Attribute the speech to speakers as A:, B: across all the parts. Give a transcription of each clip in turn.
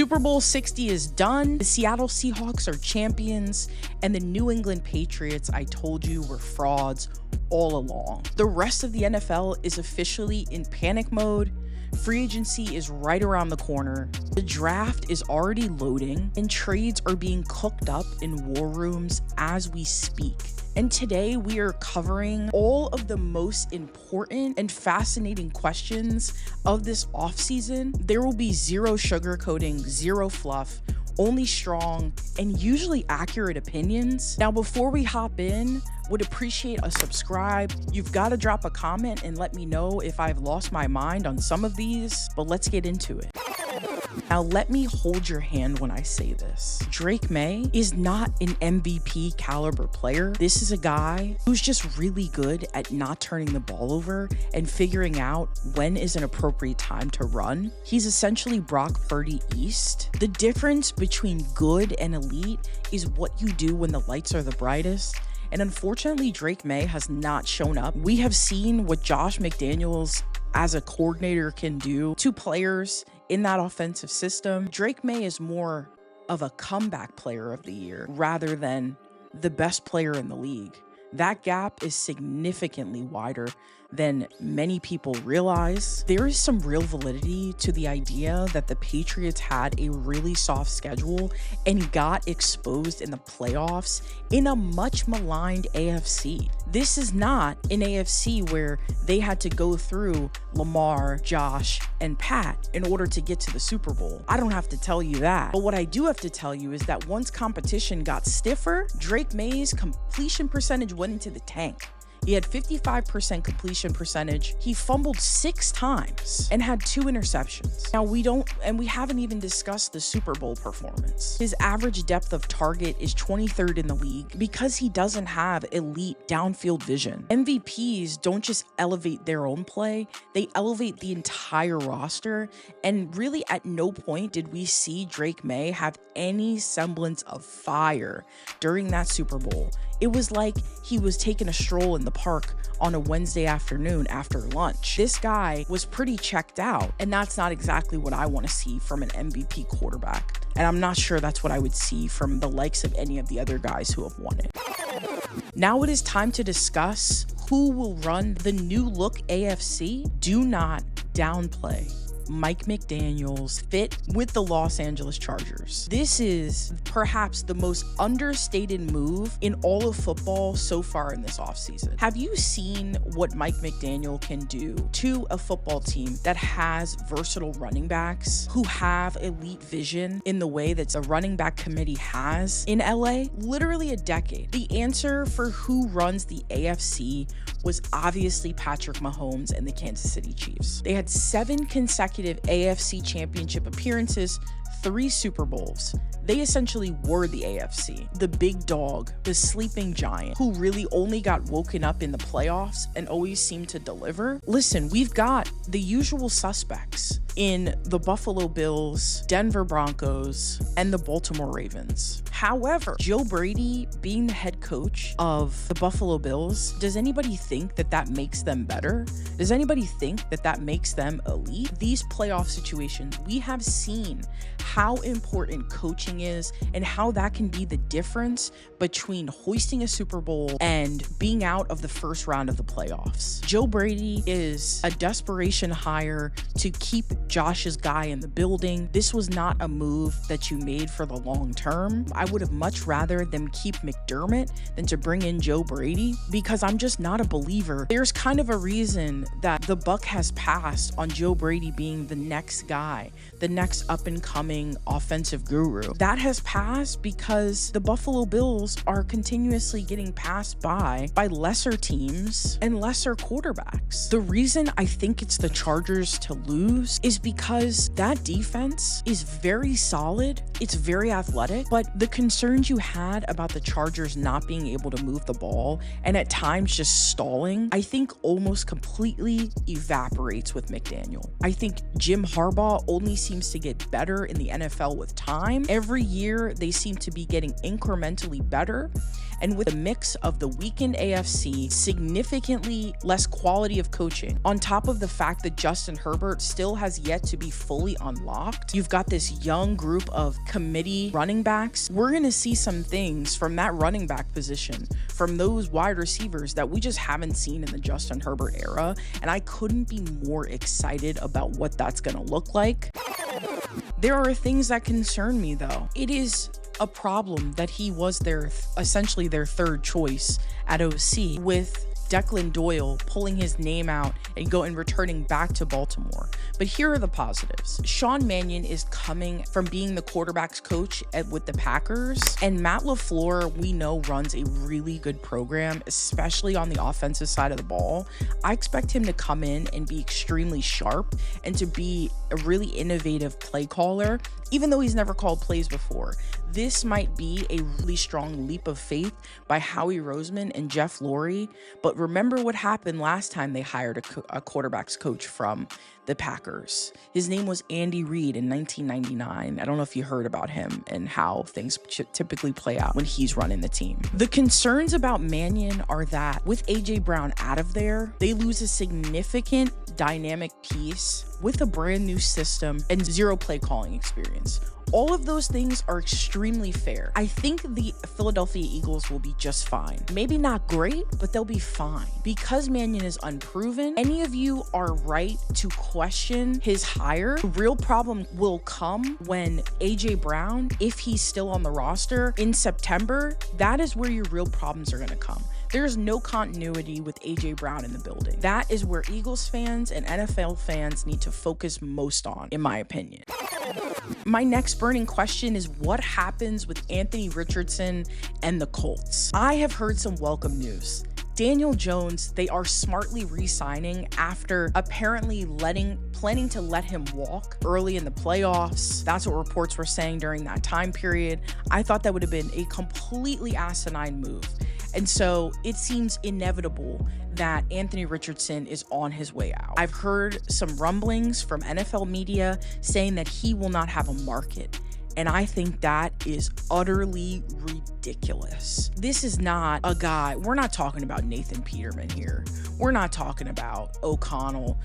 A: Super Bowl 60 is done. The Seattle Seahawks are champions, and the New England Patriots, I told you, were frauds all along. The rest of the NFL is officially in panic mode. Free agency is right around the corner. The draft is already loading, and trades are being cooked up in war rooms as we speak. And today we are covering all of the most important and fascinating questions of this offseason. There will be zero sugarcoating, zero fluff, only strong and usually accurate opinions. Now, before we hop in, would appreciate a subscribe. You've got to drop a comment and let me know if I've lost my mind on some of these, but let's get into it. Now, let me hold your hand when I say this. Drake Maye is not an MVP caliber player. This is a guy who's just really good at not turning the ball over and figuring out when is an appropriate time to run. He's essentially Brock Purdy East. The difference between good and elite is what you do when the lights are the brightest. And unfortunately, Drake Maye has not shown up. We have seen what Josh McDaniels as a coordinator can do to players in that offensive system. Drake Maye is more of a comeback player of the year rather than the best player in the league. That gap is significantly wider than many people realize. There is some real validity to the idea that the Patriots had a really soft schedule and got exposed in the playoffs in a much maligned AFC. This is not an AFC where they had to go through Lamar, Josh, and Pat in order to get to the Super Bowl. I don't have to tell you that. But what I do have to tell you is that once competition got stiffer, Drake Maye's completion percentage went into the tank. He had 55% completion percentage. He fumbled 6 times and had 2 interceptions. Now we haven't even discussed the Super Bowl performance. His average depth of target is 23rd in the league because he doesn't have elite downfield vision. MVPs don't just elevate their own play, they elevate the entire roster. And really at no point did we see Drake Maye have any semblance of fire during that Super Bowl. It was like he was taking a stroll in the park on a Wednesday afternoon after lunch. This guy was pretty checked out, and that's not exactly what I want to see from an MVP quarterback. And I'm not sure that's what I would see from the likes of any of the other guys who have won it. Now it is time to discuss who will run the new look AFC. Do not downplay Mike McDaniel's fit with the Los Angeles Chargers. This is perhaps the most understated move in all of football so far in this offseason. Have you seen what Mike McDaniel can do to a football team that has versatile running backs who have elite vision in the way that the running back committee has in LA? Literally a decade. The answer for who runs the AFC was obviously Patrick Mahomes and the Kansas City Chiefs. They had 7 consecutive AFC Championship appearances, 3 Super Bowls. They essentially were the AFC, the big dog, the sleeping giant who really only got woken up in the playoffs and always seemed to deliver. Listen, we've got the usual suspects in the Buffalo Bills, Denver Broncos, and the Baltimore Ravens. However, Joe Brady being the head coach of the Buffalo Bills, does anybody think that that makes them better? Does anybody think that that makes them elite? These playoff situations, we have seen how important coaching is and how that can be the difference between hoisting a Super Bowl and being out of the first round of the playoffs. Joe Brady is a desperation hire to keep Josh's guy in the building. This was not a move that you made for the long term. I would have much rather them keep McDermott than to bring in Joe Brady because I'm just not a believer. There's kind of a reason that the buck has passed on Joe Brady being the next guy, the next up and coming offensive guru. That has passed because the Buffalo Bills are continuously getting passed by lesser teams and lesser quarterbacks. The reason I think it's the Chargers to lose is because that defense is very solid. It's very athletic, but the concerns you had about the Chargers not being able to move the ball and at times just stalling, I think almost completely evaporates with McDaniel. I think Jim Harbaugh only seems to get better in the NFL with time. Every year, they seem to be getting incrementally better. And with a mix of the weakened AFC, significantly less quality of coaching, on top of the fact that Justin Herbert still has yet to be fully unlocked, you've got this young group of committee running backs. We're going to see some things from that running back position, from those wide receivers that we just haven't seen in the Justin Herbert era. And I couldn't be more excited about what that's going to look like. There are things that concern me, though. It is a problem that he was essentially their third choice at OC, with Declan Doyle pulling his name out and returning back to Baltimore. But here are the positives. Sean Mannion is coming from being the quarterback's coach with the Packers, and Matt LaFleur, we know, runs a really good program, especially on the offensive side of the ball. I expect him to come in and be extremely sharp and to be a really innovative play caller, even though he's never called plays before. This might be a really strong leap of faith by Howie Roseman and Jeff Lurie, but remember what happened last time they hired a quarterback's coach from the Packers. His name was Andy Reid in 1999. I don't know if you heard about him and how things typically play out when he's running the team. The concerns about Mannion are that with A.J. Brown out of there, they lose a significant dynamic piece with a brand new system and zero play calling experience. All of those things are extremely fair. I think the Philadelphia Eagles will be just fine. Maybe not great, but they'll be fine. Because Mannion is unproven, any of you are right to question his hire. The real problem will come when A.J. Brown, if he's still on the roster in September, that is where your real problems are going to come. There's no continuity with A.J. Brown in the building. That is where Eagles fans and NFL fans need to focus most on, in my opinion. My next burning question is what happens with Anthony Richardson and the Colts? I have heard some welcome news. Daniel Jones, they are smartly re-signing after apparently planning to let him walk early in the playoffs. That's what reports were saying during that time period. I thought that would have been a completely asinine move. And so it seems inevitable that Anthony Richardson is on his way out. I've heard some rumblings from NFL media saying that he will not have a market. And I think that is utterly ridiculous. This is not a guy, we're not talking about Nathan Peterman here. We're not talking about O'Connell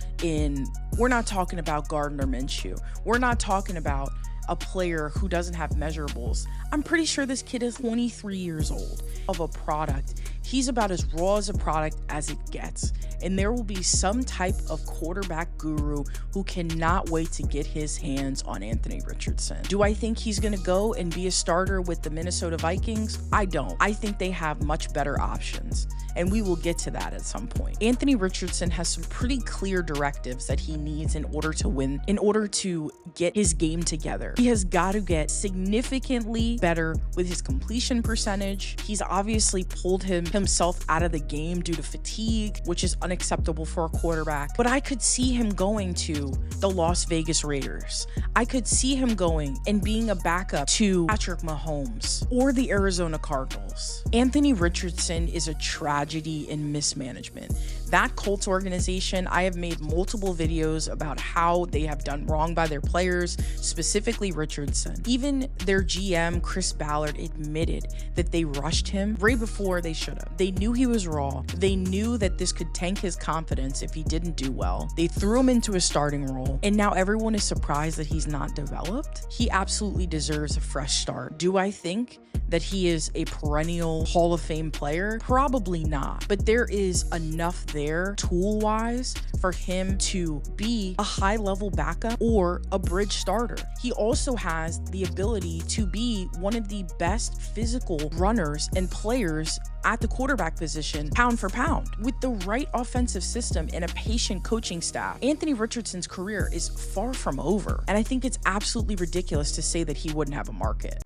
A: we're not talking about Gardner Minshew. We're not talking about a player who doesn't have measurables. I'm pretty sure this kid is 23 years old of a product. He's about as raw as a product as it gets. And there will be some type of quarterback guru who cannot wait to get his hands on Anthony Richardson. Do I think he's going to go and be a starter with the Minnesota Vikings? I don't. I think they have much better options. And we will get to that at some point. Anthony Richardson has some pretty clear directives that he needs in order to win, in order to get his game together. He has got to get significantly better with his completion percentage. He's obviously pulled himself out of the game due to fatigue, which is unacceptable for a quarterback. But I could see him going to the Las Vegas Raiders. I could see him going and being a backup to Patrick Mahomes or the Arizona Cardinals. Anthony Richardson is a tragedy in mismanagement. That Colts organization, I have made multiple videos about how they have done wrong by their players, specifically Richardson. Even their GM, Chris Ballard, admitted that they rushed him right before they should have. They knew he was raw. They knew that this could tank his confidence if he didn't do well. They threw him into a starting role, and now everyone is surprised that he's not developed. He absolutely deserves a fresh start. Do I think that he is a perennial Hall of Fame player? Probably not, but there is enough there tool-wise for him to be a high-level backup or a bridge starter. He also has the ability to be one of the best physical runners and players at the quarterback position, pound for pound. With the right offensive system and a patient coaching staff, Anthony Richardson's career is far from over. And I think it's absolutely ridiculous to say that he wouldn't have a market.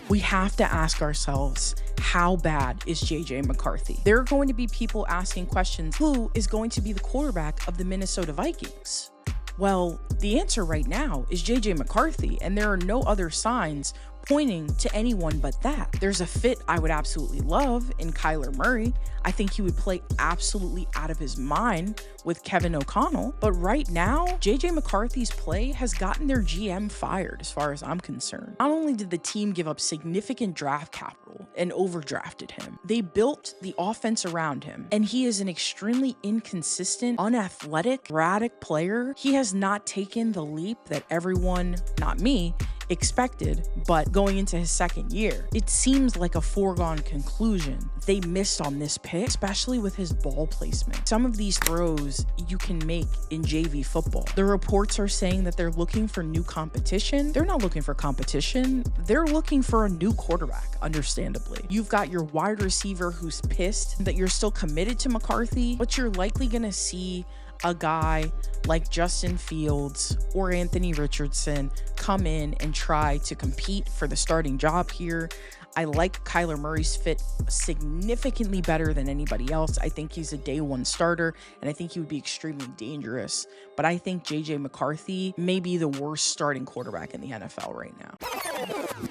A: We have to ask ourselves, how bad is JJ McCarthy? There are going to be people asking questions, who is going to be the quarterback of the Minnesota Vikings? Well, the answer right now is JJ McCarthy, and there are no other signs pointing to anyone but that. There's a fit I would absolutely love in Kyler Murray. I think he would play absolutely out of his mind with Kevin O'Connell. But right now, JJ McCarthy's play has gotten their GM fired as far as I'm concerned. Not only did the team give up significant draft capital and overdrafted him. They built the offense around him, and he is an extremely inconsistent, unathletic, erratic player. He has not taken the leap that everyone, not me, expected, but going into his second year, it seems like a foregone conclusion. They missed on this pick, especially with his ball placement. Some of these throws you can make in JV football. The reports are saying that they're looking for new competition. They're not looking for competition. They're looking for a new quarterback, understandably. You've got your wide receiver who's pissed that you're still committed to McCarthy, but you're likely going to see a guy like Justin Fields or Anthony Richardson come in and try to compete for the starting job here. I like Kyler Murray's fit significantly better than anybody else. I think he's a day one starter, and I think he would be extremely dangerous. But I think JJ McCarthy may be the worst starting quarterback in the NFL right now.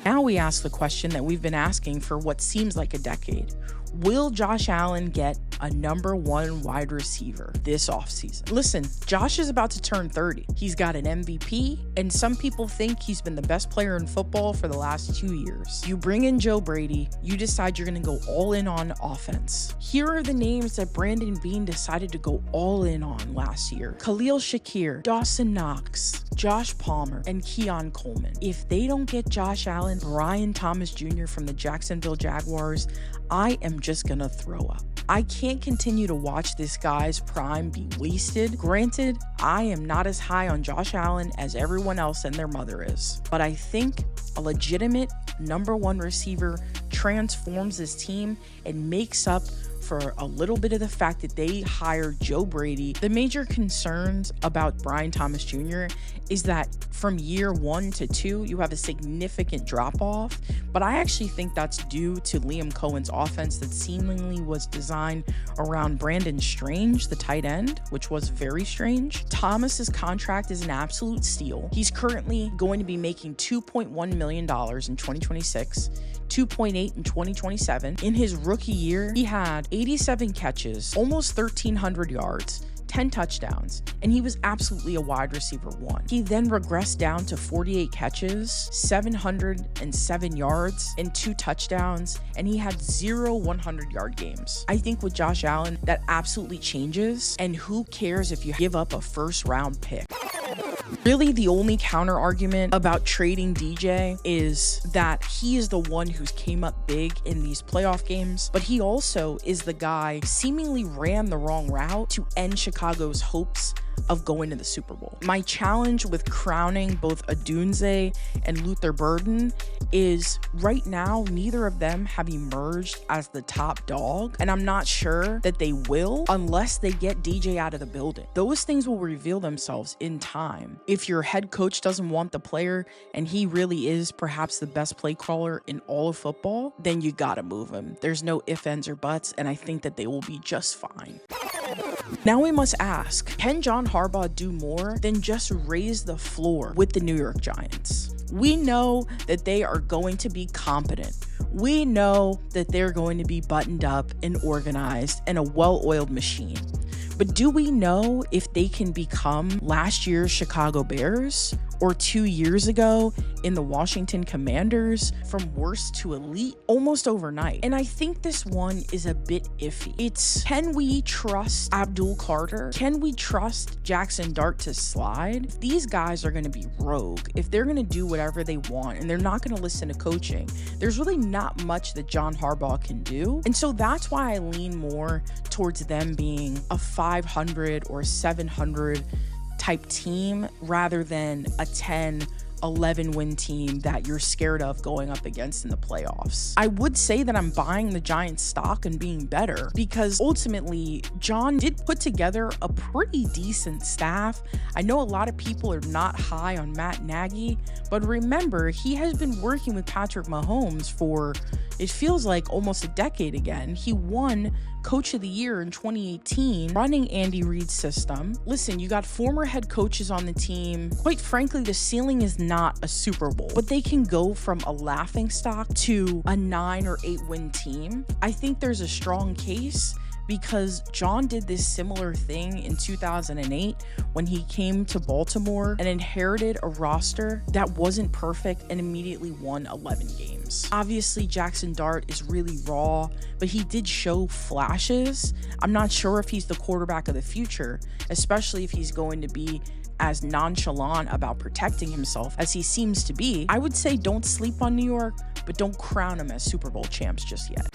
A: Now we ask the question that we've been asking for what seems like a decade. Will Josh Allen get a #1 wide receiver this offseason? Listen, Josh is about to turn 30. He's got an MVP, and some people think he's been the best player in football for the last 2 years. You bring in Joe Brady, you decide you're going to go all in on offense. Here are the names that Brandon Beane decided to go all in on last year: Khalil Shakir, Dawson Knox, Josh Palmer, and Keon Coleman. If they don't get Josh Allen, Brian Thomas Jr. from the Jacksonville Jaguars, I am just gonna throw up. I can't continue to watch this guy's prime be wasted. Granted, I am not as high on Josh Allen as everyone else and their mother is, but I think a legitimate #1 receiver transforms this team and makes up for a little bit of the fact that they hired Joe Brady. The major concerns about Brian Thomas Jr. is that from year 1 to 2, you have a significant drop off, but I actually think that's due to Liam Cohen's offense that seemingly was designed around Brandon Strange, the tight end, which was very strange. Thomas's contract is an absolute steal. He's currently going to be making $2.1 million in 2026, 2.8 in 2027. In his rookie year, he had 87 catches, almost 1,300 yards, 10 touchdowns, and he was absolutely a wide receiver 1. He then regressed down to 48 catches, 707 yards, and 2 touchdowns, and he had 0 100-yard games. I think with Josh Allen, that absolutely changes, and who cares if you give up a first-round pick? Really, the only counter argument about trading DJ is that he is the one who came up big in these playoff games, but he also is the guy seemingly ran the wrong route to end Chicago's hopes of going to the Super Bowl. My challenge with crowning both Odunze and Luther Burden is right now, neither of them have emerged as the top dog, and I'm not sure that they will unless they get DJ out of the building. Those things will reveal themselves in time. If your head coach doesn't want the player and he really is perhaps the best play caller in all of football, then you gotta move him. There's no ifs, ands, or buts, and I think that they will be just fine. Now we must ask, can John Harbaugh do more than just raise the floor with the New York Giants? We know that they are going to be competent. We know that they're going to be buttoned up and organized and a well-oiled machine. But do we know if they can become last year's Chicago Bears or 2 years ago in the Washington Commanders, from worst to elite almost overnight? And I think this one is a bit iffy. It's, can we trust Abdul Carter? Can we trust Jackson Dart to slide? If these guys are going to be rogue, if they're going to do whatever they want and they're not going to listen to coaching, there's really not much that John Harbaugh can do. And so that's why I lean more towards them being a 500 or 700 type team rather than a 10-11 win team that you're scared of going up against in the playoffs. I would say that I'm buying the Giants stock and being better because ultimately John did put together a pretty decent staff. I know a lot of people are not high on Matt Nagy, but remember, he has been working with Patrick Mahomes for, it feels like, almost a decade again. He won Coach of the Year in 2018, running Andy Reid's system. Listen, you got former head coaches on the team. Quite frankly, the ceiling is not a Super Bowl, but they can go from a laughingstock to a 9 or 8 win team. I think there's a strong case because John did this similar thing in 2008 when he came to Baltimore and inherited a roster that wasn't perfect and immediately won 11 games. Obviously, Jackson Dart is really raw, but he did show flashes. I'm not sure if he's the quarterback of the future, especially if he's going to be as nonchalant about protecting himself as he seems to be. I would say don't sleep on New York, but don't crown him as Super Bowl champs just yet.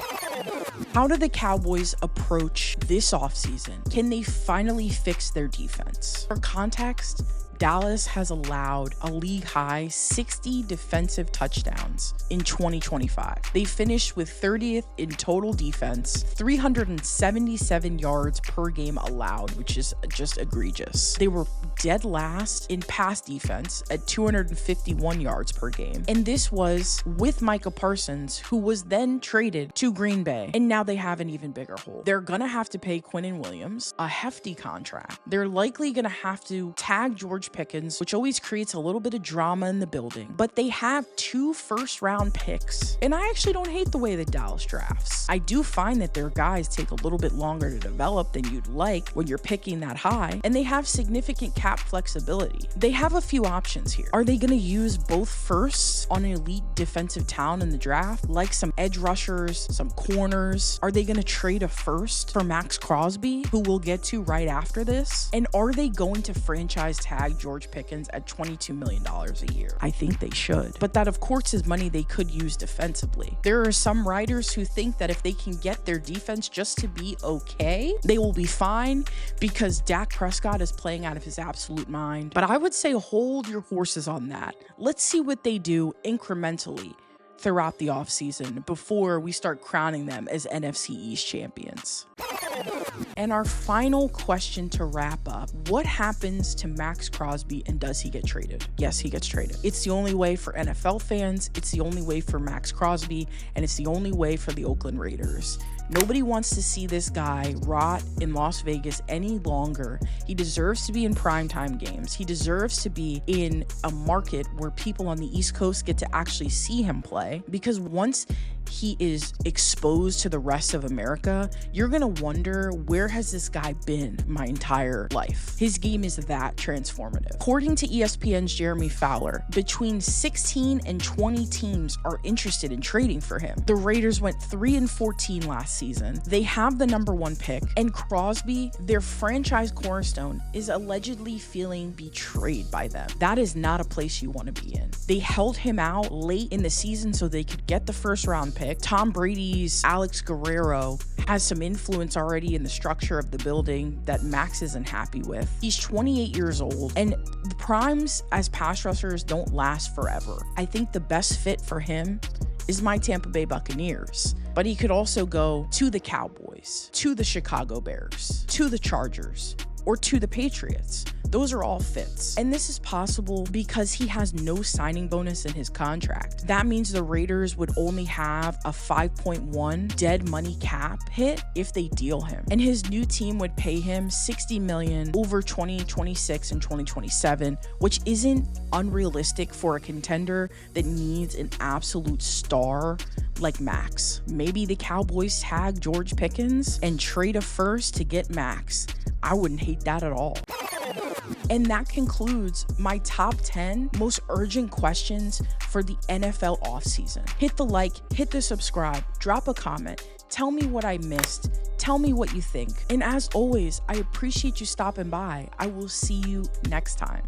A: How do the Cowboys approach this offseason? Can they finally fix their defense? For context, Dallas has allowed a league-high 60 defensive touchdowns in 2025. They finished with 30th in total defense, 377 yards per game allowed, which is just egregious. They were dead last in pass defense at 251 yards per game. And this was with Micah Parsons, who was then traded to Green Bay. And now they have an even bigger hole. They're going to have to pay Quinnen Williams a hefty contract. They're likely going to have to tag George Pickens, which always creates a little bit of drama in the building. But they have 2 first-round picks. And I actually don't hate the way that Dallas drafts. I do find that their guys take a little bit longer to develop than you'd like when you're picking that high. And they have significant cap flexibility. They have a few options here. Are they going to use both firsts on an elite defensive talent in the draft, like some edge rushers, some corners? Are they going to trade a first for Maxx Crosby, who we'll get to right after this? And are they going to franchise tag George Pickens at $22 million a year? I think they should. But that, of course, is money they could use defensively. There are some writers who think that if they can get their defense just to be okay, they will be fine because Dak Prescott is playing out of his absolute mind. But I would say hold your horses on that. Let's see what they do incrementally throughout the offseason before we start crowning them as NFC East champions. And our final question to wrap up: what happens to Maxx Crosby, and does he get traded? Yes, he gets traded. It's the only way for NFL fans, it's the only way for Maxx Crosby, and it's the only way for the Oakland Raiders. Nobody wants to see this guy rot in Las Vegas any longer. He deserves to be in primetime games. He deserves to be in a market where people on the East Coast get to actually see him play, because once he is exposed to the rest of America, you're gonna wonder, where has this guy been my entire life? His game is that transformative. According to ESPN's Jeremy Fowler, between 16 and 20 teams are interested in trading for him. The Raiders went 3-14 last season. They have the #1 pick, and Crosby, their franchise cornerstone, is allegedly feeling betrayed by them. That is not a place you want to be in. They held him out late in the season so they could get the first-round pick. Tom Brady's Alex Guerrero has some influence already in the structure of the building that Max isn't happy with. He's 28 years old, and the primes as pass rushers don't last forever. I think the best fit for him is my Tampa Bay Buccaneers, but he could also go to the Cowboys, to the Chicago Bears, to the Chargers, or to the Patriots. Those are all fits. And this is possible because he has no signing bonus in his contract. That means the Raiders would only have a 5.1 dead money cap hit if they deal him. And his new team would pay him $60 million over 2026 and 2027, which isn't unrealistic for a contender that needs an absolute star like Max. Maybe the Cowboys tag George Pickens and trade a first to get Max. I wouldn't hate that at all. And that concludes my top 10 most urgent questions for the NFL offseason. Hit the like, hit the subscribe, drop a comment, tell me what I missed, tell me what you think. And as always, I appreciate you stopping by. I will see you next time.